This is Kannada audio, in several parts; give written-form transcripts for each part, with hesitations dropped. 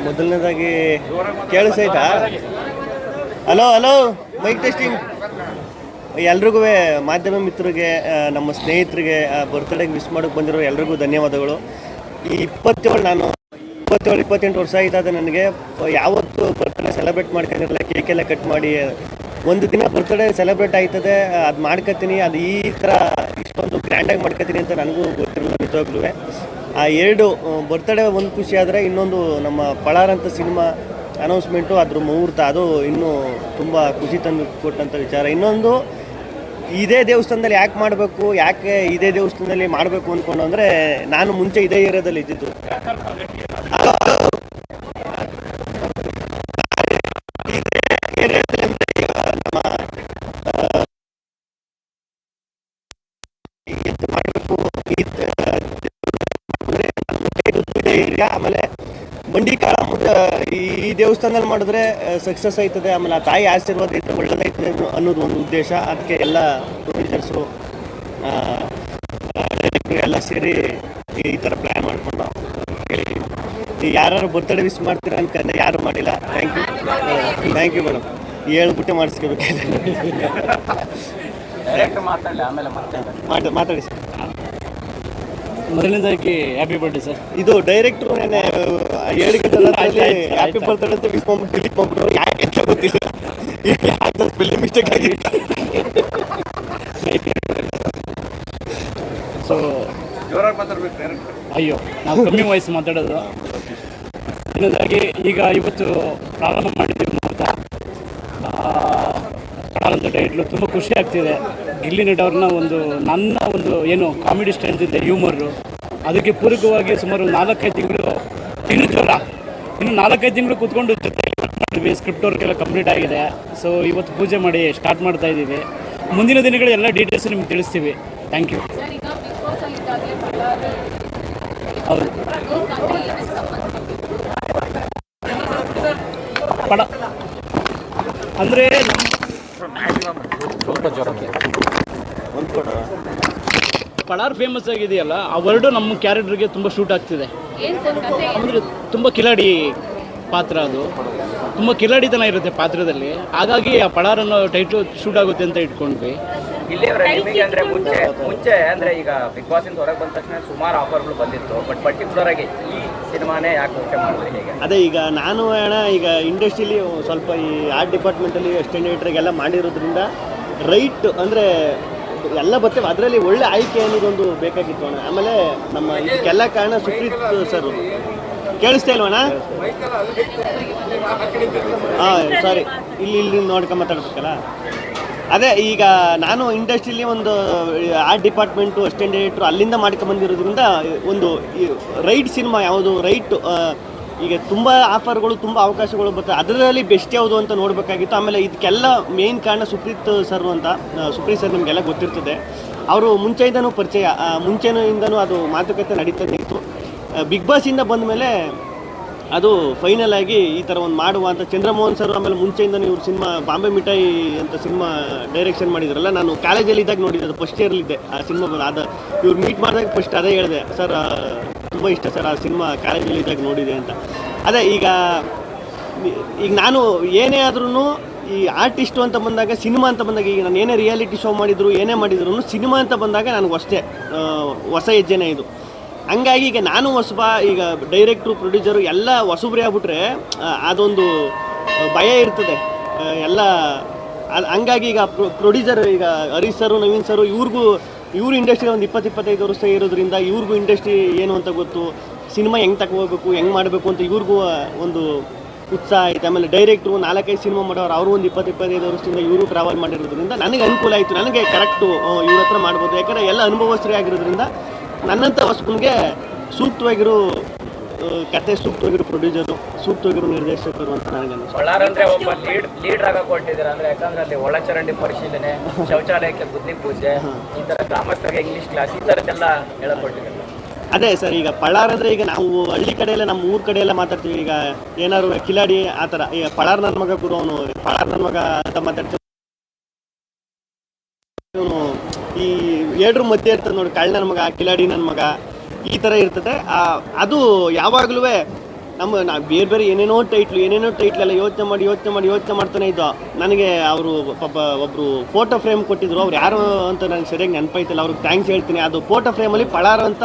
ಮೊದಲನೇದಾಗಿ ಕೇಳಿಸೈತಾ? Hello hello, mic testing. ಎಲ್ರಿಗೂ ಮಾಧ್ಯಮ ಮಿತ್ರರಿಗೆ, ನಮ್ಮ ಸ್ನೇಹಿತರಿಗೆ, ಬರ್ತ್ಡೇಗೆ ವಿಶ್ ಮಾಡೋಕ್ಕೆ ಬಂದಿರೋ ಎಲ್ರಿಗೂ ಧನ್ಯವಾದಗಳು. ಈ 27-28 ವರ್ಷ ಆಯ್ತದೆ ನನಗೆ. ಯಾವತ್ತು ಬರ್ತ್ಡೇ ಸೆಲೆಬ್ರೇಟ್ ಮಾಡ್ಕೊಂಡಿರಲ್ಲ. ಕೇಕೆಲ್ಲ ಕಟ್ ಮಾಡಿ ಒಂದು ದಿನ ಬರ್ತ್ಡೇ ಸೆಲೆಬ್ರೇಟ್ ಆಯ್ತದೆ, ಅದು ಮಾಡ್ಕೊತೀನಿ. ಅದು ಈ ಥರ ಇಷ್ಟೊಂದು ಗ್ರ್ಯಾಂಡಾಗಿ ಮಾಡ್ಕೊತೀನಿ ಅಂತ ನನಗೂ ಗೊತ್ತಿರಲಿಲ್ಲ ನಿಜವಾಗ್ಲೂ. ಆ ಎರಡು ಬರ್ತ್ಡೇ ಒಂದು ಖುಷಿ ಆದರೆ, ಇನ್ನೊಂದು ನಮ್ಮ ಪಳಾರ್ ಅಂತ ಸಿನಿಮಾ ಅನೌನ್ಸ್ಮೆಂಟು, ಅದ್ರ ಮುಹೂರ್ತ, ಅದು ಇನ್ನೂ ತುಂಬ ಖುಷಿ ತಂದು ಕೊಟ್ಟಂಥ ವಿಚಾರ. ಇನ್ನೊಂದು, ಇದೇ ದೇವಸ್ಥಾನದಲ್ಲಿ ಯಾಕೆ ಮಾಡಬೇಕು, ಯಾಕೆ ಇದೇ ದೇವಸ್ಥಾನದಲ್ಲಿ ಮಾಡಬೇಕು ಅಂದ್ಕೊಂಡು ಅಂದರೆ, ನಾನು ಮುಂಚೆ ಇದೇ ಏರಿಯಾದಲ್ಲಿ ಇದ್ದಿದ್ದು. ಆಮೇಲೆ ಬಂಡಿಕಾಳ ಈ ದೇವಸ್ಥಾನದಲ್ಲಿ ಮಾಡಿದ್ರೆ ಸಕ್ಸಸ್ ಆಯ್ತದೆ, ಆಮೇಲೆ ಆ ತಾಯಿ ಆಶೀರ್ವಾದ ಇದ್ರೆ ಒಳ್ಳೆದಾಯ್ತದೆ ಅನ್ನೋದು ಒಂದು ಉದ್ದೇಶ. ಅದಕ್ಕೆ ಎಲ್ಲ ಪ್ರೊಡ್ಯೂಸರ್ಸು ಎಲ್ಲ ಸೇರಿ ಈ ಥರ ಪ್ಲ್ಯಾನ್ ಮಾಡ್ಕೊಂಡು ಯಾರು ಬರ್ತ್ಡೇ ವಿಶ್ ಮಾಡ್ತೀರಾ ಅನ್ಕೊಂಡೆ, ಯಾರು ಮಾಡಿಲ್ಲ. Thank you madam. ಹೇಳ್ಬಿಟ್ಟೆ ಮಾಡಿಸ್ಕೋಬೇಕು. ಮಾತಾಡಿ ಸರ್. ಮೊದಲನೇದಾಗಿ ಹ್ಯಾಪಿ ಬರ್ಡೇ ಸರ್. ಇದು ಡೈರೆಕ್ಟ್ರು ಹೇಳಿಕೆ ಹ್ಯಾಪಿ ಬರ್ತ್ಡೇ ಅಂತ ವಿಶ್ ಮಾಡ್ಬಿಟ್ಟು ಡಿಲೀಟ್ ಮಾಡ್ಬಿಟ್ಟು, ಯಾಕೆ ಅಂತ ಗೊತ್ತಿಲ್ಲ, ಯಾಕೆ ಸ್ಪೆಲ್ಲಿಂಗ್ ಮಿಸ್ಟೇಕ್ ಆಗಿದೆ. ಸೊ ಅಯ್ಯೋ, ನಾವು ಕಮ್ಮಿ ವಯಸ್ಸು ಮಾತಾಡೋದು. ಇನ್ನೊಂದಾಗಿ ಈಗ ಇವತ್ತು ಪ್ರಾರಂಭ ಮಾಡಿದ್ದೀವಿ ಅಂತ ಅಂತ ಟೈಟ್ಲು ತುಂಬ ಖುಷಿ ಆಗ್ತಿದೆ. ಗಿಲ್ಲಿ ನಟ ಅವ್ರನ್ನ ನನ್ನ ಏನು ಕಾಮಿಡಿ ಸ್ಟ್ರೆಂತ್ ಇದೆ, ಹ್ಯೂಮರು, ಅದಕ್ಕೆ ಪೂರಕವಾಗಿ ಸುಮಾರು 4-5 ತಿಂಗಳು, ಇನ್ನು 4-5 ತಿಂಗಳು ಕೂತ್ಕೊಂಡು ಜೊತೆ ಮಾಡಿದ್ವಿ. ಸ್ಕ್ರಿಪ್ಟ್ ವರ್ಕೆಲ್ಲ ಕಂಪ್ಲೀಟ್ ಆಗಿದೆ. ಸೊ ಇವತ್ತು ಪೂಜೆ ಮಾಡಿ ಸ್ಟಾರ್ಟ್ ಮಾಡ್ತಾ ಇದ್ದೀವಿ. ಮುಂದಿನ ದಿನಗಳು ಎಲ್ಲ ಡೀಟೇಲ್ಸ್ ನಿಮ್ಗೆ ತಿಳಿಸ್ತೀವಿ. Thank you. ಹೌದು, ಪಡ ಅಂದರೆ ಪಳಾರ್ ಫೇಮಸ್ ಆಗಿದೆಯಲ್ಲ, ಆ ವರ್ಡು ನಮ್ಮ ಕ್ಯಾರೆಕ್ಟರ್ಗೆ ತುಂಬ ಶೂಟ್ ಆಗ್ತಿದೆ. ಅಂದರೆ ತುಂಬ ಕಿಲಾಡಿ ಪಾತ್ರ, ಅದು ತುಂಬ ಕಿಲಾಡಿತನ ಇರುತ್ತೆ ಪಾತ್ರದಲ್ಲಿ. ಹಾಗಾಗಿ ಆ ಪಳಾರ್ ಅನ್ನೋ ಟೈಟ್ಲು ಶೂಟ್ ಆಗುತ್ತೆ ಅಂತ ಇಟ್ಕೊಂಡ್ವಿ. ನಿಮಗೆ ಅಂದರೆ ಮುಂಚೆ ಅಂದರೆ ಈಗ ಬಿಗ್ ಬಾಸ್ ಇಂದ ಹೊರಗೆ ಬಂದ ತಕ್ಷಣ ಸುಮಾರು ಆಫರ್ಗಳು ಬಂದಿತ್ತು, ಬಟ್ ಪರ್ಟಿಕ್ಯುಲರ್ ಆಗಿ ಈ ಸಿನಿಮಾನೇ ಯಾಕೆ ಓಕೆ ಮಾಡಿದ್ರೆ ಹೇಗೆ? ಅದೇ ಈಗ ನಾನು ಈಗ ಇಂಡಸ್ಟ್ರಿಲಿ ಸ್ವಲ್ಪ ಈ ಆರ್ಟ್ ಡಿಪಾರ್ಟ್ಮೆಂಟಲ್ಲಿ ಅಸಿಸ್ಟೆಂಟ್ ಡೈರೆಕ್ಟರ್ಗೆಲ್ಲ ಮಾಡಿರೋದ್ರಿಂದ ರೈಟ್ ಅಂದರೆ ಎಲ್ಲ ಬರ್ತೇವೆ, ಅದರಲ್ಲಿ ಒಳ್ಳೆ ಆಯ್ಕೆ ಅನ್ನೋದೊಂದು ಬೇಕಾಗಿತ್ತು ಅಣ್ಣ. ಆಮೇಲೆ ನಮ್ಮ ಇದಕ್ಕೆಲ್ಲ ಕಾರಣ ಸುಪ್ರೀತ್ ಸರ್. ಕೇಳಿಸ್ತಾ ಇಲ್ವಣ್ಣ? ಹಾಂ, ಸಾರಿ, ಇಲ್ಲಿ ನೋಡ್ಕೊಂಡು ಮಾತಾಡ್ಬೇಕಲ್ಲ. ಅದೇ ಈಗ ನಾನು ಇಂಡಸ್ಟ್ರಿಲಿ ಒಂದು ಆರ್ಟ್ ಡಿಪಾರ್ಟ್ಮೆಂಟು, ಅಸಿಸ್ಟೆಂಟ್ ಡೈರೆಕ್ಟ್ರು ಅಲ್ಲಿಂದ ಮಾಡ್ಕೊಂಬಂದಿರೋದ್ರಿಂದ ಒಂದು ರೈಟ್ ಸಿನಿಮಾ ಯಾವುದು, ರೈಟ್ ಈಗ ತುಂಬ ಆಫರ್ಗಳು, ತುಂಬ ಅವಕಾಶಗಳು ಬರ್ತವೆ, ಅದರಲ್ಲಿ ಬೆಸ್ಟ್ ಯಾವುದು ಅಂತ ನೋಡಬೇಕಾಗಿತ್ತು. ಆಮೇಲೆ ಇದಕ್ಕೆಲ್ಲ ಮೇಯ್ನ್ ಕಾರಣ ಸುಪ್ರೀತ್ ಸರ್ ಅಂತ. ಸುಪ್ರೀತ್ ಸರ್ ನಿಮಗೆಲ್ಲ ಗೊತ್ತಿರ್ತದೆ, ಅವರು ಮುಂಚೆಯಿಂದನೂ ಪರಿಚಯ, ಮುಂಚೆಯಿಂದನೂ ಅದು ಮಾತುಕತೆ ನಡೀತದೆ ಇತ್ತು. ಬಿಗ್ ಬಾಸಿಂದ ಬಂದ ಮೇಲೆ ಅದು ಫೈನಲ್ ಆಗಿ ಈ ಥರ ಒಂದು ಮಾಡುವ ಅಂತ ಚಂದ್ರಮೋಹನ್ ಸರ್, ಆಮೇಲೆ ಮುಂಚೆಯಿಂದನೂ ಇವ್ರು ಸಿನಿಮಾ ಬಾಂಬೆ ಮಿಠಾಯಿ ಅಂತ ಸಿನಿಮಾ ಡೈರೆಕ್ಷನ್ ಮಾಡಿದ್ರಲ್ಲ, ನಾನು ಕಾಲೇಜಲ್ಲಿ ಇದ್ದಾಗ ನೋಡಿದ್ದೆ, ಅದು ಫಸ್ಟ್ ಇಯರ್ಲಿದ್ದೆ ಆ ಸಿನಿಮಾ. ಅದು ಇವ್ರು ಮೀಟ್ ಮಾಡಿದಾಗ ಫಸ್ಟ್ ಅದೇ ಹೇಳಿದೆ, ಸರ್ ತುಂಬ ಇಷ್ಟ ಸರ್ ಆ ಸಿನಿಮಾ, ಕಾಲೇಜಲ್ಲಿ ಇದ್ದಾಗ ನೋಡಿದೆ ಅಂತ. ಅದೇ ಈಗ ನಾನು ಏನೇ ಆದ್ರೂ ಈ ಆರ್ಟಿಸ್ಟು ಅಂತ ಬಂದಾಗ, ಸಿನಿಮಾ ಅಂತ ಬಂದಾಗ, ಈಗ ನಾನು ಏನೇ ರಿಯಾಲಿಟಿ ಶೋ ಮಾಡಿದ್ರು, ಏನೇ ಮಾಡಿದ್ರು ಸಿನಿಮಾ ಅಂತ ಬಂದಾಗ ನನಗೆ ಅಷ್ಟೇ ಹೊಸ ಹೆಜ್ಜೆನೇ ಇದು. ಹಂಗಾಗಿ ಈಗ ನಾನು ಈಗ ಡೈರೆಕ್ಟ್ರು, ಪ್ರೊಡ್ಯೂಸರು ಎಲ್ಲ ಹೊಸಬ್ರೇ ಆಗ್ಬಿಟ್ರೆ ಅದೊಂದು ಭಯ ಇರ್ತದೆ ಎಲ್ಲ. ಹಂಗಾಗಿ ಈಗ ಪ್ರೊಡ್ಯೂಸರ್, ಈಗ ಹರೀಶ್ ಸರು, ನವೀನ್ ಸರು, ಇವ್ರು ಇಂಡಸ್ಟ್ರಿ ಒಂದು 20-25 ವರ್ಷ ಇರೋದ್ರಿಂದ ಇವ್ರಿಗೂ ಇಂಡಸ್ಟ್ರಿ ಏನು ಅಂತ ಗೊತ್ತು, ಸಿನಿಮಾ ಹೆಂಗೆ ತಗೋಬೇಕು, ಹೆಂಗೆ ಮಾಡಬೇಕು ಅಂತ ಇವ್ರಿಗೂ ಒಂದು ಉತ್ಸಾಹ ಐತೆ. ಆಮೇಲೆ ಡೈರೆಕ್ಟ್ರು 4-5 ಸಿನಿಮಾ ಮಾಡೋರು, ಅವರು ಒಂದು 20-25 ವರ್ಷದಿಂದ ಇವರು ಟ್ರಾವೆಲ್ ಮಾಡಿರೋದ್ರಿಂದ ನನಗೆ ಅನುಕೂಲ ಆಯಿತು. ನನಗೆ ಕರೆಕ್ಟು ಇವ್ರ ಹತ್ರ ಮಾಡ್ಬೋದು, ಯಾಕಂದರೆ ಎಲ್ಲ ಅನುಭವಸ್ಥರೇ ಆಗಿರೋದ್ರಿಂದ ನನ್ನಂಥ ಹೊಸಬನಿಗೆ ಸೂಕ್ತವಾಗಿರೋ ಕತೆ, ಸೂಕ್ತವಾಗಿರೋ ಪ್ರೊಡ್ಯೂಸರು, ಸೂಕ್ತವಾಗಿರೋ ನಿರ್ದೇಶಕರು ಅಂತ ನನಗೆ ಅಂದ್ರೆ ಒಬ್ಬ ಲೀಡರ್ ಆಗಕ್ಕೆ ಹೊರಟಿದ್ದಾರೆ. ಅಂದ್ರೆ ಯಾಕಂದ್ರೆ ಅಲ್ಲಿ ಒಳಚರಂಡಿ ಪರಿಶೀಲನೆ, ಶೌಚಾಲಯಕ್ಕೆ ಬುದ್ಧಿ ಪೂಜೆ, ಈ ಥರ ಗ್ರಾಮಸ್ಥರಿಗೆ ಇಂಗ್ಲೀಷ್ ಕ್ಲಾಸ್, ಈ ಥರದ್ದೆಲ್ಲ ಹೇಳಕೊಟ್ಟಿದ್ದಾರೆ. ಅದೇ ಸರ್, ಈಗ ಪಳಾರ್ ಅಂದರೆ ಈಗ ನಾವು ಹಳ್ಳಿ ಕಡೆ ಎಲ್ಲ, ನಮ್ಮ ಊರ ಕಡೆ ಎಲ್ಲ ಮಾತಾಡ್ತೀವಿ. ಈಗ ಏನಾದ್ರು ಕಿಲಾಡಿ ಆ ಥರ, ಈಗ ಪಳಾರ್ ನನ್ನ ಮಗ ಗುರು, ಅವನು ಪಳಾರ್ ನನ್ನ ಮಗ ಅಂತ ಮಾತಾಡ್ತೀವಿ. ಈ ಏಡ್ರ ಮಧ್ಯೆ ಇರ್ತದೆ ನೋಡಿ, ಕಳ್ಳ ನನ್ನ ಮಗ, ಕಿಲಾಡಿ ನನ್ನ ಮಗ, ಈ ಥರ ಇರ್ತದೆ. ಅದು ಯಾವಾಗಲೂ ನಾ ಬೇರೆ ಬೇರೆ ಏನೇನೋ ಟೈಟ್ಲೆಲ್ಲ ಯೋಚನೆ ಮಾಡ್ತಾನೆ ಇದ್ದೋ. ನನಗೆ ಅವರು ಪಾಪ ಒಬ್ಬರು ಫೋಟೋ ಫ್ರೇಮ್ ಕೊಟ್ಟಿದ್ರು, ಅವ್ರು ಯಾರು ಅಂತ ನನಗೆ ಸರಿಯಾಗಿ ನೆನಪೈತಿಲ್ಲ, ಅವ್ರಿಗೆ ಥ್ಯಾಂಕ್ಸ್ ಹೇಳ್ತೀನಿ. ಅದು ಫೋಟೋ ಫ್ರೇಮಲ್ಲಿ ಪಳಾರ್ ಅಂತ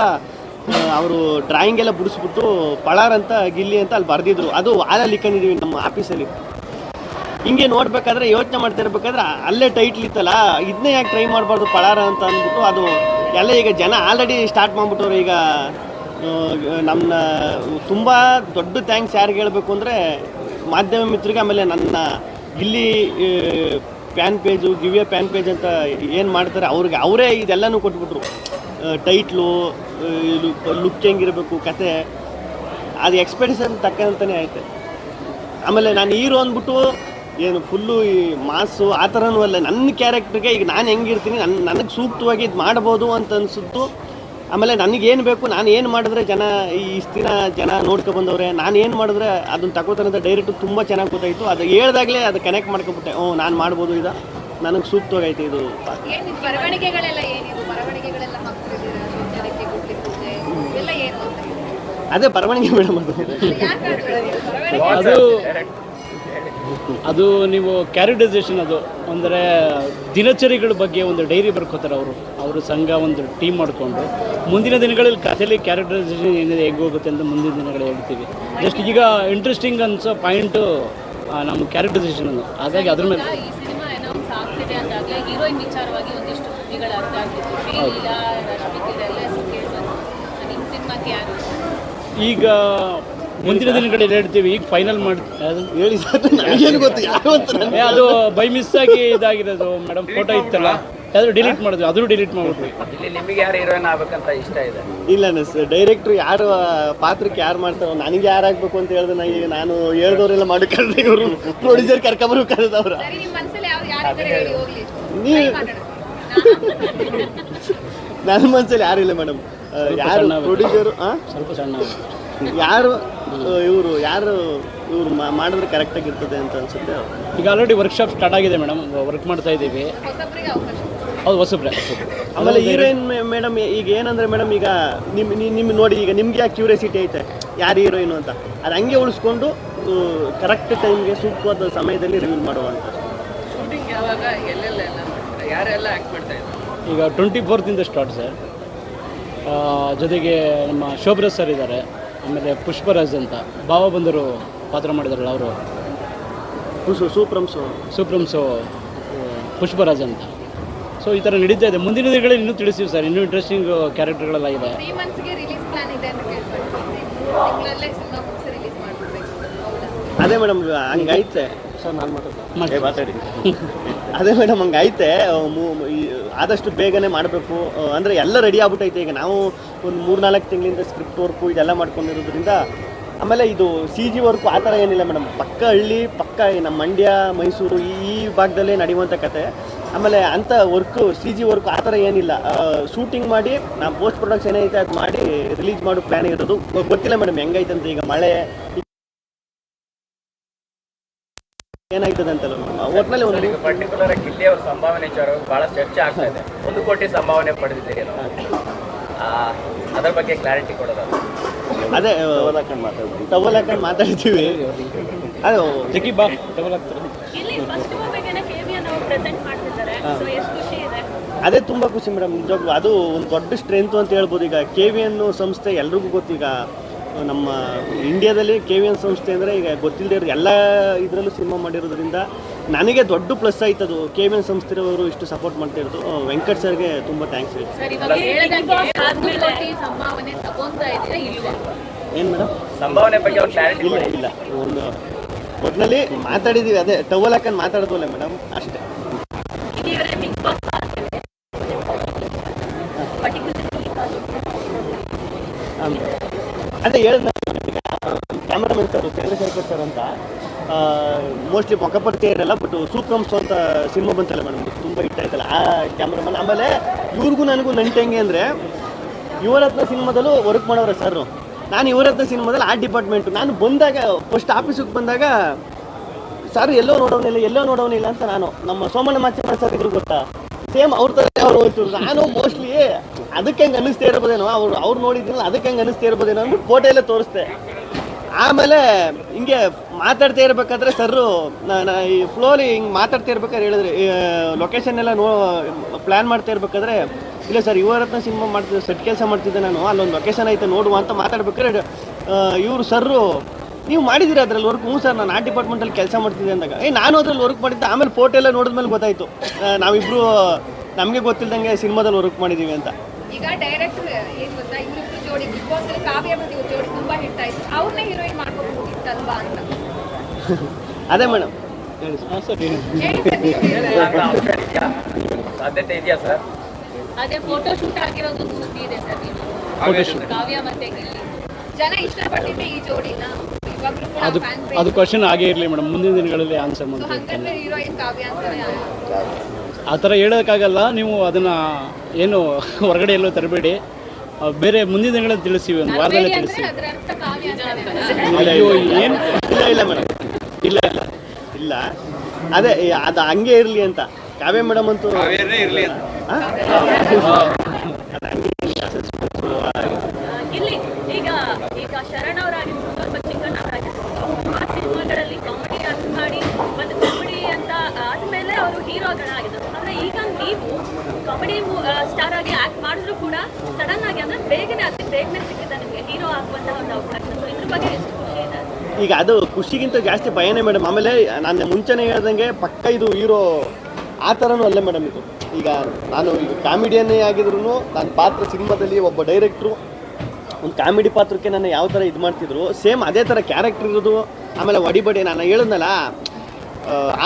ಅವರು ಡ್ರಾಯಿಂಗ್ ಎಲ್ಲ ಬಿಡಿಸ್ಬಿಟ್ಟು ಪಳಾರ್ ಅಂತ ಗಿಲ್ಲಿ ಅಂತ ಅಲ್ಲಿ ಬರೆದಿದ್ರು. ಅದು ವಾಲಲ್ಲಿ ಇಕ್ಕೊಂಡಿದ್ದೀವಿ ನಮ್ಮ ಆಫೀಸಲ್ಲಿ. ಹಿಂಗೆ ನೋಡ್ಬೇಕಾದ್ರೆ ಯೋಚನೆ ಮಾಡ್ತಾ ಇರ್ಬೇಕಾದ್ರೆ ಅಲ್ಲೇ ಟೈಟ್ಲ್ ಇತ್ತಲ್ಲ, ಇದನ್ನೇ ಯಾಕೆ ಟ್ರೈ ಮಾಡಬಾರ್ದು ಪಳಾರ ಅಂತ ಅಂದ್ಬಿಟ್ಟು ಅದು ಎಲ್ಲ ಈಗ ಜನ ಆಲ್ರೆಡಿ ಸ್ಟಾರ್ಟ್ ಮಾಡಿಬಿಟ್ಟವ್ರು. ಈಗ ನಮ್ಮನ್ನ ತುಂಬ ದೊಡ್ಡ ಥ್ಯಾಂಕ್ಸ್ ಯಾರಿಗೆ ಹೇಳಬೇಕು ಅಂದರೆ ಮಾಧ್ಯಮ ಮಿತ್ರರಿಗೆ, ಆಮೇಲೆ ನನ್ನ ಗಿಲ್ಲಿ ಫ್ಯಾನ್ ಪೇಜು, ಗಿವಿಯ ಫ್ಯಾನ್ ಪೇಜ್ ಅಂತ ಏನು ಮಾಡ್ತಾರೆ ಅವ್ರಿಗೆ ಅವರೇ ಇದೆಲ್ಲನೂ ಕೊಟ್ಬಿಟ್ರು. ಟೈಟ್ಲು, ಲುಕ್ ಹೆಂಗಿರಬೇಕು, ಕತೆ, ಅದು ಎಕ್ಸ್ಪೆಕ್ಟೇಷನ್ ತಕ್ಕಂತಲೇ ಐತೆ. ಆಮೇಲೆ ನಾನು ಹೀರೋ ಅಂದ್ಬಿಟ್ಟು ಏನು ಫುಲ್ಲು ಈ ಮಾಸು ಆ ಥರನೂ ಅಲ್ಲ. ನನ್ನ ಕ್ಯಾರೆಕ್ಟ್ರಿಗೆ ಈಗ ನಾನು ಹೆಂಗಿರ್ತೀನಿ, ನನಗೆ ಸೂಕ್ತವಾಗಿ ಇದು ಮಾಡ್ಬೋದು ಅಂತ ಅನಿಸುತ್ತು. ಆಮೇಲೆ ನನಗೇನು ಬೇಕು, ನಾನು ಏನು ಮಾಡಿದ್ರೆ ಇಷ್ಟು ದಿನ ಜನ ನೋಡ್ಕೊಬಂದವ್ರೆ, ನಾನು ಏನು ಮಾಡಿದ್ರೆ ಅದನ್ನು ತಗೋತಾನೆ ಅಂತ ಡೈರೆಕ್ಟು ತುಂಬ ಚೆನ್ನಾಗಿ ಗೊತ್ತಾಯಿತು. ಅದು ಹೇಳ್ದಾಗಲೇ ಅದು ಕನೆಕ್ಟ್ ಮಾಡ್ಕೊಬಿಟ್ಟೆ, ನಾನು ಮಾಡ್ಬೋದು, ಇದು ನನಗೆ ಸೂಕ್ತವಾಗೈತೆ. ಇದು ಅದೇ ಬರವಣಿಗೆ ಮೇಡಮ್. ಅದು ನೀವು ಕ್ಯಾರೆಕ್ಟರೈಸೇಷನ್, ಅದು ಅಂದರೆ ದಿನಚರಿಗಳ ಬಗ್ಗೆ ಒಂದು ಡೈರಿ ಬರ್ಕೋತಾರೆ ಅವರು ಸಂಘ ಒಂದು ಟೀಮ್ ಮಾಡಿಕೊಂಡು. ಮುಂದಿನ ದಿನಗಳಲ್ಲಿ ಕಥೆಯಲ್ಲಿ ಕ್ಯಾರೆಕ್ಟರೈಸೇಷನ್ ಏನಿದೆ ಹೇಗೆ ಹೋಗುತ್ತೆ ಅಂತ ಮುಂದಿನ ದಿನಗಳು ಹೇಳ್ತೀವಿ. ಜಸ್ಟ್ ಈಗ ಇಂಟ್ರೆಸ್ಟಿಂಗ್ ಅನ್ಸೋ ಪಾಯಿಂಟು ನಮ್ಮ ಕ್ಯಾರೆಕ್ಟರೈಸೇಷನ್ ಅದು. ಹಾಗಾಗಿ ಅದ್ರ ಮೇಲೆ ಈಗ ಮುಂದಿನ ದಿನಗಳಲ್ಲಿ ಹೇಳ್ತೀವಿ. ಈಗ ಫೈನಲ್ ಹೇಳಿ ಸರ್, ನನಗೇನು ಗೊತ್ತು ಯಾರು ಅಂತ. ಅದು ಬೈ ಮಿಸ್ ಆಗಿ ಇದಾಗಿರೋದು ಮೇಡಮ್. ಫೋಟೋ ಇತ್ತಲ್ಲ, ಯಾರು ಡಿಲೀಟ್ ಮಾಡಿದ್ವಿ, ಅದನ್ನು ಡಿಲೀಟ್ ಮಾಡ್ಬಿಟ್ವಿ. ಇಲ್ಲಿ ನಿಮಗೆ ಯಾರು ಹೀರೋಯಿನ್ ಆಗ್ಬೇಕಂತ ಇಷ್ಟ ಇದೆ? ಇಲ್ಲ ಸರ್, ಡೈರೆಕ್ಟ್ರು ಯಾರು ಪಾತ್ರಕ್ಕೆ ಯಾರು ಮಾಡ್ತಾರೋ, ನನಗೆ ಯಾರಾಗಬೇಕು ಅಂತ ಹೇಳಿದ್ರೆ ನಾನು ಹೇಳ್ದವ್ರೆಲ್ಲ ಮಾಡಿ ಕರೆದ, ಇವರು ಪ್ರೊಡ್ಯೂಸರ್ ಕರ್ಕೊಂಬರು ಕರೆದವ್ರ. ನೀವು ನನ್ನ ಮನಸ್ಸಲ್ಲಿ ಯಾರು ಇಲ್ಲ ಮೇಡಮ್. ಯಾರು ಪ್ರೊಡ್ಯೂಸರು ಸ್ವಲ್ಪ ಸಣ್ಣ ಯಾರು ಇವರು ಮಾಡಿದ್ರೆ ಕರೆಕ್ಟಾಗಿರ್ತದೆ ಅಂತ ಅನ್ಸುತ್ತೆ. ಈಗ ಆಲ್ರೆಡಿ ವರ್ಕ್ಶಾಪ್ ಸ್ಟಾರ್ಟ್ ಆಗಿದೆ ಮೇಡಮ್, ವರ್ಕ್ ಮಾಡ್ತಾ ಇದ್ದೀವಿ. ಹೌದು, ಹೊಸಬ್ರೆ. ಆಮೇಲೆ ಹೀರೋಯಿನ್ ಮೇಡಮ್ ಈಗ ಏನಂದರೆ ಮೇಡಮ್, ಈಗ ನಿಮ್ಮ ನೋಡಿ, ಈಗ ನಿಮಗೆ ಆ ಕ್ಯೂರಿಯಾಸಿಟಿ ಐತೆ ಯಾರು ಹೀರೋಯಿನು ಅಂತ, ಅದು ಹಂಗೆ ಉಳಿಸ್ಕೊಂಡು ಕರೆಕ್ಟ್ ಟೈಮ್ಗೆ ಸೂಕ್ತವಾದ ಸಮಯದಲ್ಲಿ ರಿವೀಲ್ ಮಾಡುವಂಥ. ಶೂಟಿಂಗ್ ಯಾವಾಗ, ಎಲ್ಲೆಲ್ಲ ಯಾರೆಲ್ಲ ಆ್ಯಕ್ಟ್ ಮಾಡ್ತಾ ಇದ್ದಾರೆ? ಈಗ 24th ಸ್ಟಾರ್ಟ್ ಸರ್. ಜೊತೆಗೆ ನಮ್ಮ ಶೋಭರಾಜ್ ಸರ್ ಇದ್ದಾರೆ, ಆಮೇಲೆ ಪುಷ್ಪರಾಜ್ ಅಂತ ಭಾವ ಬಂದರು ಪಾತ್ರ ಮಾಡಿದಾರಲ್ಲ ಅವರು, ಸೂಪ್ರಂಸು ಪುಷ್ಪರಾಜ್ ಅಂತ. ಸೊ ಈ ಥರ ನಡೀತಾ ಇದೆ. ಮುಂದಿನ ದಿನಗಳಲ್ಲಿ ಇನ್ನೂ ತಿಳಿಸ್ತೀವಿ ಸರ್, ಇನ್ನೂ ಇಂಟ್ರೆಸ್ಟಿಂಗ್ ಕ್ಯಾರೆಕ್ಟರ್ಗಳೆಲ್ಲ ಇದೆ. ಅದೇ ಮೇಡಮ್ ಹಂಗೈತೆ ಸರ್, ನಾನು ಮಾತಾಡಿ ಅದೇ ಮೇಡಮ್ ಹಂಗೈತೆ. ಆದಷ್ಟು ಬೇಗನೆ ಮಾಡಬೇಕು ಅಂದರೆ ಎಲ್ಲ ರೆಡಿ ಆಗ್ಬಿಟ್ಟೈತೆ. ಈಗ ನಾವು ಒಂದು 3-4 ತಿಂಗಳಿಂದ ಸ್ಕ್ರಿಪ್ಟ್ ವರ್ಕು ಇದೆಲ್ಲ ಮಾಡ್ಕೊಂಡಿರೋದ್ರಿಂದ. ಆಮೇಲೆ ಇದು CG ವರ್ಕು ಆ ಥರ ಏನಿಲ್ಲ ಮೇಡಮ್, ಪಕ್ಕ ಹಳ್ಳಿ, ಪಕ್ಕ ನಮ್ಮ ಮಂಡ್ಯ, ಮೈಸೂರು ಈ ಭಾಗದಲ್ಲೇ ನಡೆಯುವಂಥ ಕತೆ. ಆಮೇಲೆ ಅಂಥ ವರ್ಕು CG ವರ್ಕು ಆ ಥರ ಏನಿಲ್ಲ. ಶೂಟಿಂಗ್ ಮಾಡಿ ನಾವು ಪೋಸ್ಟ್ ಪ್ರೊಡಕ್ಷನ್ ಏನೈತೆ ಅದು ಮಾಡಿ ರಿಲೀಸ್ ಮಾಡೋ ಪ್ಲ್ಯಾನ್ ಇರೋದು. ಗೊತ್ತಿಲ್ಲ ಮೇಡಮ್ ಹೆಂಗೈತೆ ಅಂತ. ಈಗ ಮಳೆ ಏನಾಗ್ತದೆ ಅಂತಲ್ಲ ಒಟ್ಟಿನಲ್ಲಿ ಒಂದು ಪರ್ಟಿಕ್ಯುಲರ್ ಗಿಲ್ಲಿ ಅವ್ರ ಸಂಭಾವನೆ ಬಹಳ ಚರ್ಚೆ ಆಗ್ತಾ ಇದೆ. 1 ಕೋಟಿ ಸಂಭಾವನೆ ಪಡೆದಿದ್ದೀರಿ, ಅದರ ಬಗ್ಗೆ ಕ್ಲಾರಿಟಿ ಕೊಡೋದು. ಅದೇ ಟವಲ್ ಹಾಕೊಂಡು ಮಾತಾಡ್ತೀವಿ. ಅದು ಅದೇ ತುಂಬ ಖುಷಿ ಮೇಡಮ್, ನಿಜವಾಗ್ಲೂ ಅದು ಒಂದು ದೊಡ್ಡ ಸ್ಟ್ರೆಂತ್ ಅಂತ ಹೇಳ್ಬೋದು. ಈಗ KVN ಸಂಸ್ಥೆ ಎಲ್ರಿಗೂ ಗೊತ್ತು. ಈಗ ನಮ್ಮ ಇಂಡಿಯಾದಲ್ಲಿ KVN ಸಂಸ್ಥೆ ಅಂದರೆ ಈಗ ಗೊತ್ತಿಲ್ಲದೆ ಇರೋದು, ಎಲ್ಲ ಇದರಲ್ಲೂ ಸಿನಿಮಾ ಮಾಡಿರೋದ್ರಿಂದ ನನಗೆ ದೊಡ್ಡ ಪ್ಲಸ್ ಆಯ್ತು. ಅದು KVN ಸಂಸ್ಥೆಯವರು ಇಷ್ಟು ಸಪೋರ್ಟ್ ಮಾಡ್ತಾ ಇರೋದು. ವೆಂಕಟ್ ಸರ್ಗೆ ತುಂಬ ಥ್ಯಾಂಕ್ಸ್ ಹೇಳಿ. ಏನು ಮೇಡಮ್ ಸಂಭಾವನೆ ಬಗ್ಗೆ ಇಲ್ಲ ಒಂದು ಒಟ್ಟಿನಲ್ಲಿ ಮಾತಾಡಿದ್ದೀವಿ. ಅದೇ ಟವಲ್ ಹಾಕೊಂಡು ಮಾತಾಡೋದಲ್ಲ ಮೇಡಮ್, ಅಷ್ಟೇ. ಅದೇ ಹೇಳಿದ ಕ್ಯಾಮ್ರಾಮನ್ ಸರ್ ಚಂದ್ರಶೇಖರ್ ಸರ್ ಅಂತ, ಮೋಸ್ಟ್ಲಿ ಮೊಕ್ಕಪರಿಚಯ ಇರಲ್ಲ, ಬಟ್ ಸೂಪ್ರಂಸ್ ಅಂತ ಸಿನಿಮಾ ಬಂತಲ್ಲ ಮೇಡಮ್, ತುಂಬ ಹಿಟ್ ಆಯ್ತಲ್ಲ ಆ ಕ್ಯಾಮ್ರಾಮನ್. ಆಮೇಲೆ ಇವ್ರಿಗೂ ನನಗೂ ನಂಟು ಹೆಂಗೆ ಅಂದರೆ, ಯುವರತ್ನ ಸಿನಿಮಾದಲ್ಲೂ ವರ್ಕ್ ಮಾಡೋರೆ ಸರ್. ನಾನು ಯುವರತ್ನ ಸಿನಿಮಾದಲ್ಲಿ ಆ ಡಿಪಾರ್ಟ್ಮೆಂಟು. ನಾನು ಬಂದಾಗ ಫಸ್ಟ್ ಆಫೀಸಿಗೆ ಬಂದಾಗ ಸರ್ ಎಲ್ಲೋ ನೋಡೋನಿಲ್ಲ ಅಂತ ನಾನು ನಮ್ಮ ಸೋಮಣ್ಣ ಮಾಚಮ್ಮ ಸರ್ ಇದ್ರು ಗೊತ್ತಾ, ಸೇಮ್ ಅವ್ರ ಥರ ಅವ್ರು ಹೋಯ್ತು. ನಾನು ಮೋಸ್ಟ್ಲಿ ಅದಕ್ಕೆ ಹಂಗೆ ಅನ್ನಿಸ್ತಾ ಇರ್ಬೋದೇನೋ, ಅವ್ರು ನೋಡಿದ್ದಿಲ್ಲ ಅದಕ್ಕೆ ಹಂಗೆ ಅನ್ನಿಸ್ತಾ ಇರ್ಬೋದೇನೋ ಅಂದ್ಬಿಟ್ಟು ಫೋಟೋ ಎಲ್ಲ ತೋರಿಸ್ದೆ. ಆಮೇಲೆ ಹಿಂಗೆ ಮಾತಾಡ್ತಾ ಇರ್ಬೇಕಾದ್ರೆ ಸರ್ರು ಈ ಫ್ಲೋಲಿ ಹಿಂಗೆ ಮಾತಾಡ್ತಾ ಇರ್ಬೇಕಾದ್ರೆ ಹೇಳಿದ್ರೆ ಲೊಕೇಶನ್ ಎಲ್ಲ ಪ್ಲ್ಯಾನ್ ಮಾಡ್ತಾ ಇರ್ಬೇಕಾದ್ರೆ ಇಲ್ಲ ಸರ್ ಇವರತ್ನ ಸಿನಿಮಾ ಮಾಡ್ತಿದ್ದೆ ಸೆಟ್ ಕೆಲಸ ಮಾಡ್ತಿದ್ದೆ ನಾನು ಅಲ್ಲೊಂದು ಲೊಕೇಶನ್ ಐತೆ ನೋಡುವ ಅಂತ ಮಾತಾಡ್ಬೇಕಾದ್ರೆ ಇವರು ಸರ್ರು ನೀವು ಮಾಡಿದ್ದೀರಿ ಅದ್ರಲ್ಲಿ ವರ್ಕ್. ಹ್ಞೂ ಸರ್ ನಾನು ಆ ಡಿಪಾರ್ಟ್ಮೆಂಟಲ್ಲಿ ಕೆಲಸ ಮಾಡ್ತಿದ್ದೆ ಅಂದಾಗ ನಾನು ಅದ್ರಲ್ಲಿ ವರ್ಕ್ ಮಾಡಿದ್ದೆ. ಆಮೇಲೆ ಫೋಟೋ ಎಲ್ಲ ನೋಡಿದ್ಮೇಲೆ ಗೊತ್ತಾಯಿತು ನಾವಿಬ್ಬರು ನಮಗೆ ಗೊತ್ತಿಲ್ದಂಗೆ ಸಿನಿಮಾದಲ್ಲಿ ವರ್ಕ್ ಮಾಡಿದ್ದೀವಿ ಅಂತ. ಈಗ ಡೈರೆಕ್ಟರ್ ಏನು ಗೊತ್ತಾ, ಇವರಿಬ್ರು ಜೋಡಿ ಬಿಗ್ ಬಾಸ್ ಅಲ್ಲಿ ಕಾವ್ಯ ಮತ್ತು ಇವ್ರ ಜೋಡಿ ತುಂಬಾ ಹಿಟ್ ಆಯ್ತು. ಅವ್ರನ್ನೇ ಹೀರೋಯಿನ್ ಮಾಡ್ಕೊಬೋದಿತ್ತಲ್ವಾ ಅಂತ. ಅದೇ ಮೇಡಮ್ ಹೇಳಿ ಸರ್, ನೀವು ಹೇಳಿ. ಸಾಧ್ಯತೆ ಇದೆಯಾ ಸರ್? ಅದೇ ಫೋಟೋ ಶೂಟ್ ಆಗಿರೋದು ಸುದ್ದಿ ಇದೆ ಸರ್. ನೀವು ಕಾವ್ಯ ಮತ್ತೆ ಗಿಲ್ಲಿ ಜನ ಇಷ್ಟಪಟ್ಟಿದ್ದೆ ಈ ಜೋಡಿನ. ಇವಾಗ್ಲೂ ಕೂಡ ಅದು ಫ್ಯಾನ್ ಅದು ಕ್ವಶನ್ ಆಗೇ ಇರಲಿ ಮೇಡಮ್, ಮುಂದಿನ ದಿನಗಳಲ್ಲಿ ಆನ್ಸರ್ ಮಾಡ್ತೀನಿ. ಹಂಗಂದ್ರೆ ಹೀರೋಯಿನ್ ಕಾವ್ಯ ಅಂತಾನೆ ಆ ಥರ ಹೇಳೋಕ್ಕಾಗಲ್ಲ. ನೀವು ಅದನ್ನು ಏನು ಹೊರಗಡೆ ಎಲ್ಲೋ ತರಬೇಡಿ, ಬೇರೆ ಮುಂದಿನ ದಿನಗಳಲ್ಲಿ ತಿಳಿಸ್ತೀವಿ, ಒಂದು ವಾರದಲ್ಲೇ ತಿಳಿಸ್ತೀವಿ. ಅದರ ಅರ್ಥ ಕಾವ್ಯ ಅಂತಾನೆ. ಅಯ್ಯೋ ಏನು ಇಲ್ಲ ಮೇಡಮ್, ಇಲ್ಲ ಇಲ್ಲ ಇಲ್ಲ, ಅದೇ ಅದು ಹಂಗೆ ಇರಲಿ ಅಂತ. ಕಾವ್ಯ ಮೇಡಮ್ ಅಂತೂ ಇಲ್ಲಿ ಈಗ ಈಗ ಶರಣ್ ಅವರಾಗಿರ್ಬೋದು ಅಥವಾ ಚಿಕ್ಕಣ್ಣ ಅವರಾಗಿರ್ಬೋದು, ಆ ಸಿನಿಮಾಗಳಲ್ಲಿ ಕಾಮಿಡಿ ಆಕ್ಟ್ ಮಾಡಿ ಮತ್ತು ಕಾಮಿಡಿ ಅಂತ ಆದ್ಮೇಲೆ ಅವರು ಹೀರೋಗಳಾಗಿದ್ದರು. ಅಂದ್ರೆ ಈಗ ನೀವು ಕಾಮಿಡಿ ಸ್ಟಾರ್ ಆಗಿ ಆಕ್ಟ್ ಮಾಡಿದ್ರು ಕೂಡ ಸಡನ್ ಆಗಿ ಅಂದ್ರೆ ಬೇಗನೆ ಸಿಕ್ಕಿದ್ದ ನಿಮಗೆ ಹೀರೋ ಆಗುವಂತಹ ಒಂದು ಅವಕಾಶ. ಇದ್ರ ಬಗ್ಗೆ ಎಷ್ಟು ಖುಷಿ ಇದೆ? ಈಗ ಅದು ಖುಷಿಗಿಂತ ಜಾಸ್ತಿ ಭಯನೇ ಮೇಡಮ್. ಆಮೇಲೆ ನಾನು ಮುಂಚೆನೇ ಹೇಳ್ದಂಗೆ ಪಕ್ಕ ಇದು ಹೀರೋ ಆ ಥರನೂ ಅಲ್ಲ ಮೇಡಮ್. ಇದು ಈಗ ನಾನು ಈಗ ಕಾಮಿಡಿಯನ್ನೇ ಆಗಿದ್ರು ನನ್ನ ಪಾತ್ರ ಸಿನಿಮಾದಲ್ಲಿ ಒಬ್ಬ ಡೈರೆಕ್ಟ್ರು ಒಂದು ಕಾಮಿಡಿ ಪಾತ್ರಕ್ಕೆ ನನ್ನ ಯಾವ ಥರ ಇದು ಮಾಡ್ತಿದ್ರು ಸೇಮ್ ಅದೇ ಥರ ಕ್ಯಾರೆಕ್ಟರ್ ಇರೋದು. ಆಮೇಲೆ ಒಡಿಬಡಿ ನಾನು ಹೇಳಿದ್ನಲ್ಲ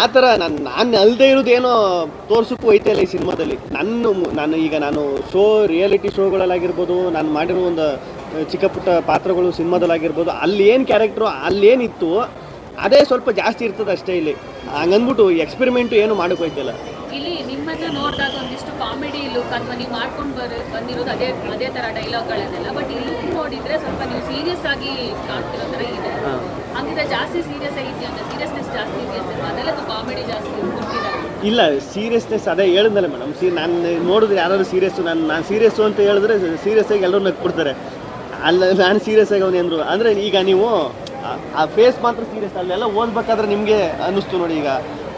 ಆ ಥರ ನಾನು ಅಲ್ಲದೆ ಇರೋದೇನೋ ತೋರ್ಸೋಕ್ಕೂ ಐತೆ ಇಲ್ಲ ಈ ಸಿನಿಮಾದಲ್ಲಿ. ನಾನು ರಿಯಾಲಿಟಿ ಶೋಗಳಲ್ಲಾಗಿರ್ಬೋದು, ನಾನು ಮಾಡಿರೋ ಒಂದು ಚಿಕ್ಕ ಪುಟ್ಟ ಪಾತ್ರಗಳು ಸಿನಿಮಾದಲ್ಲಾಗಿರ್ಬೋದು, ಅಲ್ಲಿ ಏನು ಕ್ಯಾರೆಕ್ಟ್ರು ಅಲ್ಲೇನಿತ್ತು ಅದೇ ಸ್ವಲ್ಪ ಜಾಸ್ತಿ ಇರ್ತದೆ ಅಷ್ಟೇ. ಇಲ್ಲಿ ಹಂಗಂದ್ಬಿಟ್ಟು ಎಕ್ಸ್ಪೆರಿಮೆಂಟು ಏನು ಮಾಡೋಕ್ಕೋಯ್ತಿಲ್ಲ. ಇಲ್ಲಿ ನಿಮ್ಮನ್ನು ನೋಡಿದಾಗ ಒಂದಿಷ್ಟು ಕಾಮಿಡಿ ಲುಕ್ ಅಥವಾ ನೀವು ಮಾಡ್ಕೊಂಡು ಬಂದಿರೋದು ಅದೇ ಥರ ಡೈಲಾಗ್ಗಳನ್ನೆಲ್ಲ, ಬಟ್ ಇಲ್ಲಿ ನೋಡಿದರೆ ಸ್ವಲ್ಪ ನೀವು ಸೀರಿಯಸ್ ಆಗಿ ಕಾಣ್ತಿರೋ ಥರ ಇದೆ. ಹಂಗಿದ್ರೆ ಜಾಸ್ತಿ ಸೀರಿಯಸ್ ಆಗಿದೆಯಾ ಅಂದರೆ ಸೀರಿಯಸ್ನೆಸ್ ಜಾಸ್ತಿ ಇದೆಯಾ ಸರ್? ಅದೆಲ್ಲ ಕಾಮಿಡಿ ಜಾಸ್ತಿ ಕೊಡ್ತಿದ್ದಾರೆ. ಇಲ್ಲ ಸೀರಿಯಸ್ನೆಸ್ ಅದೇ ಹೇಳಿದ್ನಲ್ಲ ಮೇಡಮ್. ನಾನು ನೋಡಿದ್ರೆ ಯಾರಾದ್ರು ಸೀರಿಯಸ್ಸು ನಾನು ಸೀರಿಯಸ್ಸು ಅಂತ ಹೇಳಿದ್ರೆ ಸೀರಿಯಸ್ ಆಗಿ ಎಲ್ಲರೂ ನಕ್ಬಿಡ್ತಾರೆ. ಅಲ್ಲ ನಾನು ಸೀರಿಯಸ್ ಆಗಿ ಅವನು ಅಂದರು ಅಂದರೆ ಈಗ ನೀವು ಆ ಫೇಸ್ ಮಾತ್ರ ಸೀರಿಯಸ್. ಅಲ್ಲೆಲ್ಲ ಓದ್ಬೇಕಾದ್ರೆ ನಿಮಗೆ ಅನ್ನಿಸ್ತು ನೋಡಿ, ಈಗ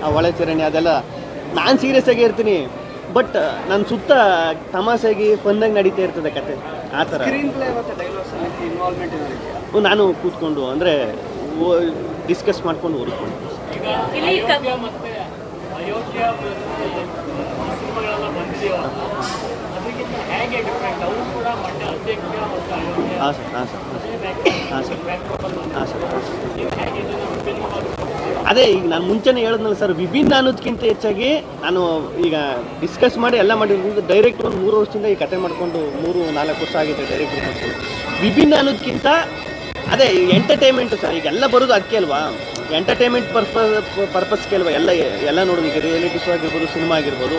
ಆ ಒಳೆ ಚರಣಿ ಅದೆಲ್ಲ ನಾನು ಸೀರಿಯಸ್ ಆಗಿ ಇರ್ತೀನಿ, ಬಟ್ ನನ್ನ ಸುತ್ತ ತಮಾಷೆಯಾಗಿ ಫನ್ನಾಗಿ ನಡೀತಾ ಇರ್ತದೆ ಕತೆ. ಆ ಥರ ನಾನು ಕೂತ್ಕೊಂಡು ಅಂದರೆ ಡಿಸ್ಕಸ್ ಮಾಡ್ಕೊಂಡು ಓದ್ಕೊಂಡು ಹಾಂ ಸರ್ ಹಾಂ ಸರ್ ಹಾಂ ಸರ್ ಹಾಂ ಸರ್ ಅದೇ ಈಗ ನಾನು ಮುಂಚೆನೇ ಹೇಳಿದ್ನಲ್ಲ ಸರ್, ವಿಭಿನ್ನ ಅನ್ನೋದಕ್ಕಿಂತ ಹೆಚ್ಚಾಗಿ ನಾನು ಈಗ ಡಿಸ್ಕಸ್ ಮಾಡಿ ಎಲ್ಲ ಮಾಡಿರೋದು. ಡೈರೆಕ್ಟ್ ಒಂದು 3 ವರ್ಷದಿಂದ ಈ ಕತೆ ಮಾಡಿಕೊಂಡು 3-4 ವರ್ಷ ಆಗಿದೆ ಡೈರೆಕ್ಟ್ರು ಮಾಡ್ಕೊಂಡು. ವಿಭಿನ್ನ ಅನ್ನೋದಕ್ಕಿಂತ ಅದೇ ಎಂಟರ್ಟೈನ್ಮೆಂಟು ಸರ್. ಈಗ ಎಲ್ಲ ಬರೋದು ಅದಕ್ಕೆ ಅಲ್ವಾ, ಎಂಟರ್ಟೈನ್ಮೆಂಟ್ ಪರ್ಪಸ್ಗೆ ಅಲ್ವಾ ಎಲ್ಲ ನೋಡೋದು. ಈಗ ರಿಯಾಲಿಟಿ ಶೋ ಆಗಿರ್ಬೋದು, ಸಿನಿಮಾ ಆಗಿರ್ಬೋದು,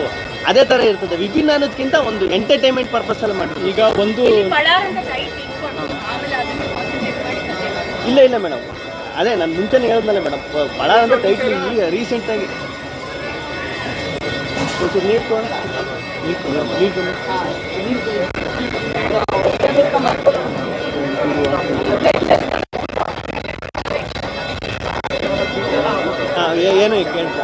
ಅದೇ ಥರ ಇರ್ತದೆ. ವಿಭಿನ್ನ ಅನ್ನೋದಕ್ಕಿಂತ ಒಂದು ಎಂಟರ್ಟೈನ್ಮೆಂಟ್ ಪರ್ಪಸ್ಸಲ್ಲಿ ಮಾಡ್ತೀವಿ. ಈಗ ಒಂದು ಇಲ್ಲ ಮೇಡಮ್, ಅದೇ ನಾನು ಮುಂಚೆನೇ ಹೇಳಿದ್ನಲ್ಲ ಮೇಡಮ್, ಬಳ ಅಂದರೆ ಟೈಟ್ಲ್ ಈಗ ರೀಸೆಂಟಾಗಿ ಏನೋ ಕೇಳ್ತಾ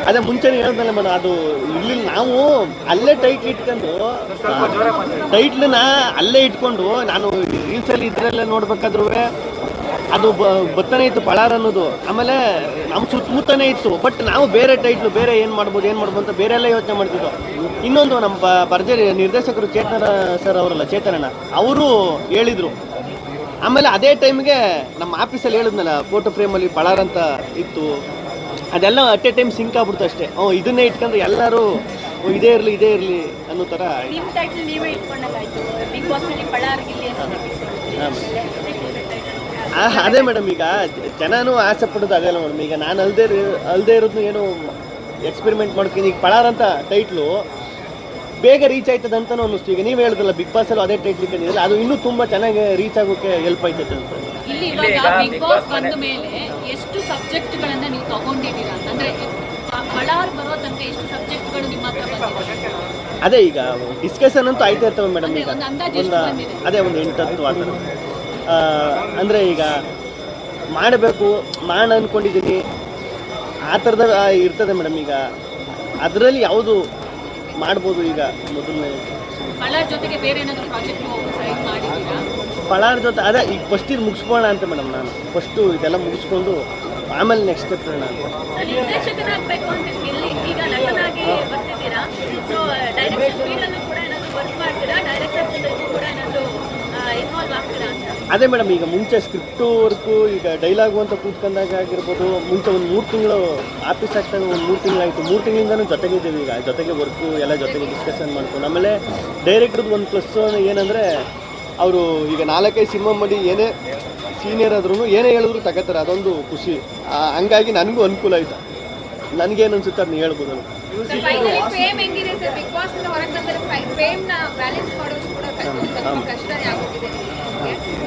ಅದೇ ಮುಂಚೆನೇ ಹೇಳಿದ್ನಲ್ಲ ಮೇಡಮ್. ಅದು ಇಲ್ಲಿ ನಾವು ಅಲ್ಲೇ ಟೈಟ್ಲ್ ಇಟ್ಕೊಂಡು ಟೈಟ್ಲನ್ನ ಅಲ್ಲೇ ಇಟ್ಕೊಂಡು ನಾನು ರೀಲ್ಸಲ್ಲಿ ಇದರಲ್ಲೇ ನೋಡ್ಬೇಕಾದ್ರೂ ಅದು ಬತ್ತನೇ ಇತ್ತು ಪಳಾರ್ ಅನ್ನೋದು. ಆಮೇಲೆ ನಮ್ಮ ಸುತ್ತಮುತ್ತನೇ ಇತ್ತು, ಬಟ್ ನಾವು ಬೇರೆ ಟೈಟ್ಲು ಬೇರೆ ಏನು ಮಾಡ್ಬೋದು ಅಂತ ಬೇರೆ ಎಲ್ಲ ಯೋಚನೆ ಮಾಡ್ತಿದ್ದೋ. ಇನ್ನೊಂದು ನಮ್ಮ ಭರ್ಜರಿ ನಿರ್ದೇಶಕರು ಚೇತನ ಸರ್ ಅವರಲ್ಲ, ಚೇತನಣ್ಣ ಅವರು ಹೇಳಿದರು. ಆಮೇಲೆ ಅದೇ ಟೈಮ್ಗೆ ನಮ್ಮ ಆಫೀಸಲ್ಲಿ ಹೇಳಿದ್ನಲ್ಲ, ಫೋಟೋ ಫ್ರೇಮಲ್ಲಿ ಪಳಾರ್ ಅಂತ ಇತ್ತು. ಅದೆಲ್ಲ ಅಟ್ ಎ ಟೈಮ್ ಸಿಂಕ್ ಆಗ್ಬಿಡ್ತು ಅಷ್ಟೇ. ಇದನ್ನೇ ಇಟ್ಕೊಂಡ್ರೆ ಎಲ್ಲರೂ ಇದೇ ಇರಲಿ ಅನ್ನೋ ಥರ. ಅದೇ ಮೇಡಮ್, ಈಗ ಜನನೂ ಆಸೆ ಪಡೋದು ಅದೆಲ್ಲ ಮೇಡಮ್. ಈಗ ನಾನು ಅಲ್ಲದೆ ಇರೋದು ಏನೋ ಎಕ್ಸ್ಪೆರಿಮೆಂಟ್ ಮಾಡ್ತೀನಿ. ಈಗ ಪಳಾರ್ ಅಂತ ಟೈಟ್ಲು ಬೇಗ ರೀಚ್ ಆಯ್ತದೆ ಅಂತಲೂ ಅನ್ನಿಸ್ತು. ಈಗ ನೀವು ಹೇಳಿದ್ರಲ್ಲ ಬಿಗ್ ಬಾಸಲ್ಲೂ ಅದೇ ಟೈಟ್ಲ್ ಇಟ್ಕೊಂಡಿದ್ರಲ್ಲ, ಅದು ಇನ್ನೂ ತುಂಬ ಚೆನ್ನಾಗಿ ರೀಚ್ ಆಗೋಕ್ಕೆ ಹೆಲ್ಪ್ ಆಯ್ತದೆ ಅಂತ. ಇಲ್ಲಿ ಇವಾಗ ಬಿಗ್ ಬಾಸ್ ಬಂದ ಮೇಲೆ ಎಷ್ಟು ಸಬ್ಜೆಕ್ಟ್ಗಳನ್ನ ನೀವು ತಗೊಂಡಿದ್ದೀರಾ? ಅಂದ್ರೆ ಪಳಾರ್ ಬರೋ ತನಕ ಎಷ್ಟು ಸಬ್ಜೆಕ್ಟ್ಗಳು ನಿಮ್ಮ ಹತ್ರ ಬಂದಿದೆ? ಅದೇ ಈಗ ಡಿಸ್ಕಷನ್ ಅಂತೂ ಆಯ್ತಾ ಇರ್ತವೆ ಮೇಡಮ್. ಈಗ ಒಂದು ಅಂದಾಜು ಒಂದು ಅದೇ ಒಂದು 8-10 ಆ ಥರ. ಅಂದರೆ ಈಗ ಮಾಡಬೇಕು ಮಾಡೋಣ ಅಂದ್ಕೊಂಡಿದ್ದೀನಿ ಆ ಥರದ ಇರ್ತದೆ ಮೇಡಮ್. ಈಗ ಅದರಲ್ಲಿ ಯಾವುದು ಮಾಡ್ಬೋದು ಈಗ ಮೊದಲನೇ ಬಳ್ಳಾರಿ ಜೊತೆಗೆ ಬೇರೆ ಏನಾದರೂ ಪ್ರಾಜೆಕ್ಟ್ ಸೈಡ್ ಮಾಡಿದ್ದೀರಾ? ಬಳ್ಳಾರಿ ಜೊತೆ ಅದೇ ಈಗ ಫಸ್ಟ್ ಇದು ಮುಗಿಸ್ಬೋಣ ಅಂತ ಮೇಡಮ್. ನಾನು ಫಸ್ಟು ಇದೆಲ್ಲ ಮುಗಿಸ್ಕೊಂಡು ಆಮೇಲೆ ನೆಕ್ಸ್ಟ್ ಸ್ಟೆಪ್ ಅಂತ. ನಿರ್ದೇಶಕನಾಗಬೇಕು ಅಂತ ಇಲ್ಲಿ ಈಗ ನಟನಾಗಿ ಬರ್ತಿದ್ದೀರಾ, ಸೊ ಡೈರೆಕ್ಷನ್ ಫೀಲ್ಡಲ್ಲೂ ಕೂಡ ಏನಾದರೂ ವರ್ಕ್ ಮಾಡ್ತೀರಾ, ಡೈರೆಕ್ಟರ್ ಜೊತೆಗೂ ಕೂಡ ಏನಾದರೂ ಇನ್ವಾಲ್ವ್ ಆಗ್ತೀರಾ ಅಂತ? ಅದೇ ಮೇಡಮ್, ಈಗ ಮುಂಚೆ ಸ್ಕ್ರಿಪ್ಟು ವರ್ಕು ಈಗ ಡೈಲಾಗು ಅಂತ ಕೂತ್ಕೊಂಡಾಗ ಆಗಿರ್ಬೋದು, ಮುಂಚೆ ಒಂದು 3 ತಿಂಗಳು ಆಫೀಸ್ ಆಗ್ತಾಗ ಒಂದು 3 ತಿಂಗಳಾಯಿತು. 3 ತಿಂಗಳಿಂದನೂ ಜೊತೆಗಿದ್ದೀವಿ. ಈಗ ಜೊತೆಗೆ ವರ್ಕು ಎಲ್ಲ ಜೊತೆಗೆ ಡಿಸ್ಕಷನ್ ಮಾಡ್ಕೊಂಡು ಆಮೇಲೆ ಡೈರೆಕ್ಟ್ರದ್ದು ಒಂದು ಪ್ಲಸ್ ಏನಂದರೆ ಅವರು ಈಗ 4-5 ಸಿನಿಮಾ ಮಾಡಿ ಏನೇ ಸೀನಿಯರ್ ಆದ್ರೂ ಏನೇ ಹೇಳಿದ್ರು ತಗೋತಾರೆ, ಅದೊಂದು ಖುಷಿ. ಹಂಗಾಗಿ ನನಗೂ ಅನುಕೂಲ ಆಯಿತು. ನನಗೇನು ಅನ್ಸುತ್ತೆ ಅದನ್ನ ಹೇಳ್ಬೋದು. ಫೇಮ್ ಹೆಂಗಿದೆ ಸರ್? ಬಿಗ್ ಬಾಸ್ ಇಂದ ಹೊರಗೆ ಬಂದರೆ ಫೇಮ್ ನ ಬ್ಯಾಲೆನ್ಸ್ ಮಾಡೋದು ಕೂಡ ಕಷ್ಟನೇ ಆಗುತ್ತಿದೆ.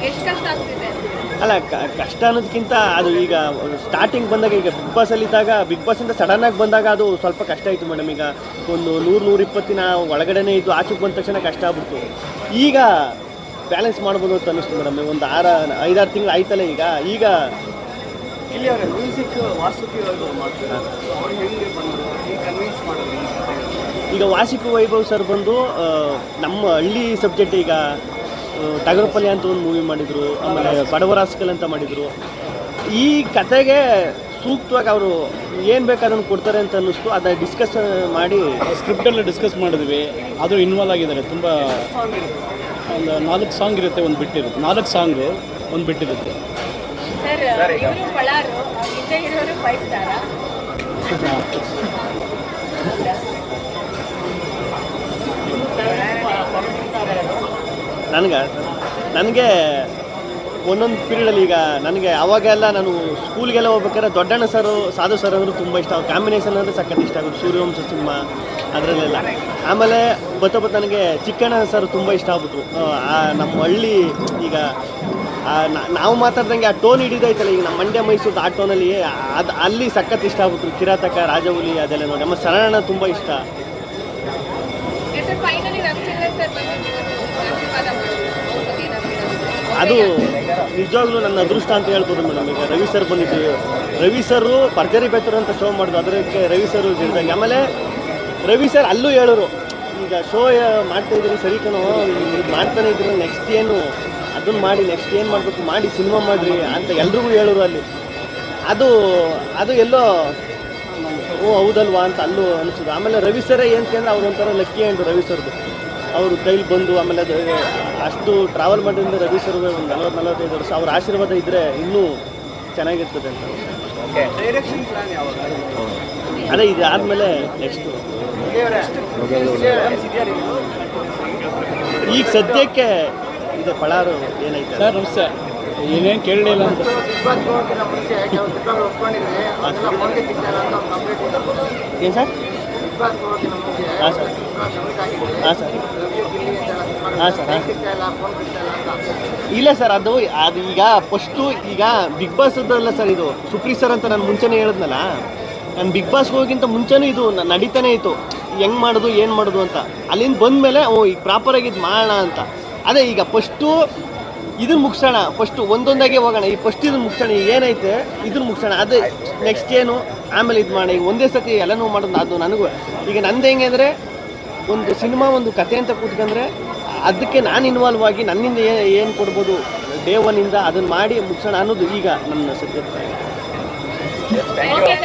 ಎಷ್ಟು ಕಷ್ಟ ಆಗ್ತಿದೆ? ಅಲ್ಲ, ಕಷ್ಟ ಅನ್ನೋದಕ್ಕಿಂತ ಅದು ಈಗ ಸ್ಟಾರ್ಟಿಂಗ್ ಬಂದಾಗ ಈಗ ಬಿಗ್ ಬಾಸಲ್ಲಿ ಇದ್ದಾಗ ಬಿಗ್ ಬಾಸಿಂದ ಸಡನ್ನಾಗಿ ಬಂದಾಗ ಅದು ಸ್ವಲ್ಪ ಕಷ್ಟ ಆಯಿತು ಮೇಡಮ್. ಈಗ ಒಂದು 100-120 ದಿನ ಒಳಗಡೆನೇ ಇದ್ದು ಆಚೆಗೆ ಬಂದ ತಕ್ಷಣ ಕಷ್ಟ ಆಗ್ಬಿಡ್ತು. ಈಗ ಬ್ಯಾಲೆನ್ಸ್ ಮಾಡ್ಬೋದು ಅಂತ ಅನ್ನಿಸ್ತು ಮೇಡಮ್. ಒಂದು 5-6 ತಿಂಗಳು ಆಯ್ತಲ್ಲ ಈಗ ಇಲ್ಲಿ ಅವರ ಮ್ಯೂಸಿಕ್ ವಾಸುಕಿ ಮಾಡ್ತಾರೆ. ಈಗ ವಾಸಿಕ ವೈಭವ್ ಸರ್ ಬಂದು ನಮ್ಮ ಹಳ್ಳಿ ಸಬ್ಜೆಕ್ಟ್ ಈಗ ಟಗರಪಲ್ಯ ಅಂತ ಒಂದು ಮೂವಿ ಮಾಡಿದರು, ಆಮೇಲೆ ಬಡವರಾಸ್ಕಲ್ ಅಂತ ಮಾಡಿದರು. ಈ ಕತೆಗೆ ಸೂಕ್ತವಾಗಿ ಅವರು ಏನು ಬೇಕು ಅದನ್ನು ಕೊಡ್ತಾರೆ ಅಂತ ಅನ್ನಿಸ್ತು. ಅದನ್ನ ಡಿಸ್ಕಸ್ ಮಾಡಿ ಸ್ಕ್ರಿಪ್ಟಲ್ಲಿ ಡಿಸ್ಕಸ್ ಮಾಡಿದ್ವಿ. ಅದು ಇನ್ವಾಲ್ವ್ ಆಗಿದ್ದಾರೆ. ತುಂಬ ಒಂದು 4 ಸಾಂಗ್ ಇರುತ್ತೆ, ಒಂದು ಬಿಟ್ಟಿರುತ್ತೆ. 4 ಸಾಂಗು ಒಂದು ಬಿಟ್ಟಿರುತ್ತೆ. ಸರ್ ಇವರು ಬಳ್ಳಾರು, ಹಿಂದೆ ಇರೋರು 5 ಸ್ಟಾರಾ? ನನಗೆ ಒಂದೊಂದು ಪೀರಿಯಡಲ್ಲಿ ಈಗ ನನಗೆ ಅವಾಗೆಲ್ಲ ನಾನು ಸ್ಕೂಲ್ಗೆಲ್ಲ ಹೋಗ್ಬೇಕಾದ್ರೆ ದೊಡ್ಡಣ್ಣ ಸರ್, ಸಾಧು ಸರ್ ಅಂದರೂ ತುಂಬ ಇಷ್ಟ. ಅವ್ರ ಕಾಂಬಿನೇಷನ್ ಅಂದರೆ ಸಖತ್ ಇಷ್ಟ ಆಗೋದು. ಸೂರ್ಯವಂಶ ಸಿನಿಮಾ ಅದರಲ್ಲೆಲ್ಲ. ಆಮೇಲೆ ಬತ್ತ ನನಗೆ ಚಿಕ್ಕಣ್ಣ ಸರ್ ತುಂಬ ಇಷ್ಟ ಆಗ್ಬಿಟ್ರು. ನಮ್ಮ ಹಳ್ಳಿ ಈಗ ನಾವು ಮಾತಾಡ್ದಂಗೆ ಆ ಟೋನ್ ಹಿಡಿದೈತಲ್ಲ, ಈಗ ನಮ್ಮ ಮಂಡ್ಯ ಮೈಸೂರು ಆ ಟೋನಲ್ಲಿ ಅಲ್ಲಿ ಸಖತ್ ಇಷ್ಟ ಆಗ್ಬಿಟ್ರು. ಕಿರಾತಕ, ರಾಜಹುಲಿ ಅದೆಲ್ಲ ನೋಡಿ. ನಮ್ಮ ಶರಣ ತುಂಬ ಇಷ್ಟ. ಫೈನಲಿ ರವಿಚಂದ್ರ ಸರ್ ಆಶೀರ್ವಾದ ಮಾಡಿದ್ರು. ಅದು ನಿಜವಾಗ್ಲೂ ನನ್ನ ಅದೃಷ್ಟ ಅಂತ ಹೇಳ್ಬೋದು ಮೇಡಮ್. ಈಗ ರವಿ ಸರ್ ಬಂದಿದ್ದು, ರವಿ ಸರು ಭರ್ಜರಿ ಬೆತ್ತರು ಅಂತ ಶೋ ಮಾಡಿದ್ರು. ಅದಕ್ಕೆ ರವಿ ಸರ್ ಇದ್ದಂಗೆ. ಆಮೇಲೆ ರವಿ ಸರ್ ಅಲ್ಲೂ ಹೇಳೋರು, ಈಗ ಶೋ ಮಾಡ್ತಾಯಿದ್ದೀರಿ ಸರಿ ಕಣೋ, ಇದು ಮಾಡ್ತಾನೆ ಇದ್ರು, ನೆಕ್ಸ್ಟ್ ಏನು ಅದನ್ನು ಮಾಡಿ, ನೆಕ್ಸ್ಟ್ ಏನು ಮಾಡಬೇಕು ಮಾಡಿ ಸಿನಿಮಾ ಮಾಡಿರಿ ಅಂತ ಎಲ್ರಿಗೂ ಹೇಳೋರು ಅಲ್ಲಿ. ಅದು ಎಲ್ಲೋ ಓ ಹೌದಲ್ವಾ ಅಂತ ಅಲ್ಲೂ ಅನಿಸೋದು. ಆಮೇಲೆ ರವಿ ಸರೇ ಏನಂತಂದ್ರೆ ಅವ್ರು ಒಂಥರ ಲಕ್ಕಿ ಹ್ಯಾಂಡು ರವಿ ಸರ್ದು. ಅವರು ಕೈಲಿ ಬಂದು ಆಮೇಲೆ ಅದು ಅಷ್ಟು ಟ್ರಾವೆಲ್ ಮಾಡೋದ್ರಿಂದ ರವಿ ಸರ್ ಒಂದು 40-45 ವರ್ಷ ಅವ್ರ ಆಶೀರ್ವಾದ ಇದ್ದರೆ ಇನ್ನೂ ಚೆನ್ನಾಗಿರ್ತದೆ ಅಂತ. ಡೈರೆಕ್ಷನ್ ಪ್ಲಾನ್ ಯಾವಾಗ? ಅದೇ ಇದು ಆದಮೇಲೆ ನೆಕ್ಸ್ಟು ಈಗ ಸದ್ಯಕ್ಕೆ ಇದೆ ಪಳಾರು ಏನೈತೆ ಸರ್ ನಮಸ್ತೆ. ಏನೇನು ಕೇಳಲಿಲ್ಲ ಅಂತ ಏನು ಸರ್? ಹಾಂ ಸರ್, ಹಾಂ ಸರ್, ಹಾಂ ಸರ್, ಹಾಂ. ಇಲ್ಲ ಸರ್, ಅದು ಈಗ ಫಸ್ಟು ಈಗ ಬಿಗ್ ಬಾಸ್ ಅಲ್ಲ ಸರ್, ಇದು ಸುಪ್ರೀತ್ ಸರ್ ಅಂತ ನಾನು ಮುಂಚೆನೇ ಹೇಳಿದ್ನಲ್ಲ. ನಾನು ಬಿಗ್ ಬಾಸ್ಗೆ ಹೋಗಿಂತ ಮುಂಚೆನೂ ಇದು ನಡೀತಾನೆ ಇತ್ತು, ಹೆಂಗೆ ಮಾಡೋದು ಏನು ಮಾಡೋದು ಅಂತ. ಅಲ್ಲಿಂದ ಬಂದಮೇಲೆ ಈಗ ಪ್ರಾಪರಾಗಿ ಇದು ಮಾಡೋಣ ಅಂತ. ಅದೇ ಈಗ ಫಸ್ಟು ಇದನ್ನು ಮುಗಿಸೋಣ, ಫಸ್ಟು ಒಂದೊಂದಾಗೆ ಹೋಗೋಣ. ಈ ಫಸ್ಟ್ ಇದನ್ನು ಮುಗಿಸೋಣ, ಏನೈತೆ ಇದನ್ನು ಮುಗಿಸೋಣ, ಅದೇ ನೆಕ್ಸ್ಟ್ ಏನು ಆಮೇಲೆ ಇದು ಮಾಡೋಣ. ಈಗ ಒಂದೇ ಸತಿ ಎಲ್ಲನೂ ಮಾಡೋದು. ಅದು ನನಗೂ ಈಗ ನಂದು ಹೆಂಗೆ ಅಂದರೆ, ಒಂದು ಸಿನಿಮಾ ಒಂದು ಕತೆ ಅಂತ ಕೂತ್ಕೊಂಡ್ರೆ ಅದಕ್ಕೆ ನಾನು ಇನ್ವಾಲ್ವ್ ಆಗಿ ನನ್ನಿಂದ ಏನು ಕೊಡ್ಬೋದು ಡೇ 1ಇಂದ ಅದನ್ನು ಮಾಡಿ ಮುಗಿಸೋಣ ಅನ್ನೋದು ಈಗ ನನ್ನ ಸಬ್ಜೆಕ್ಟ್. Thank you.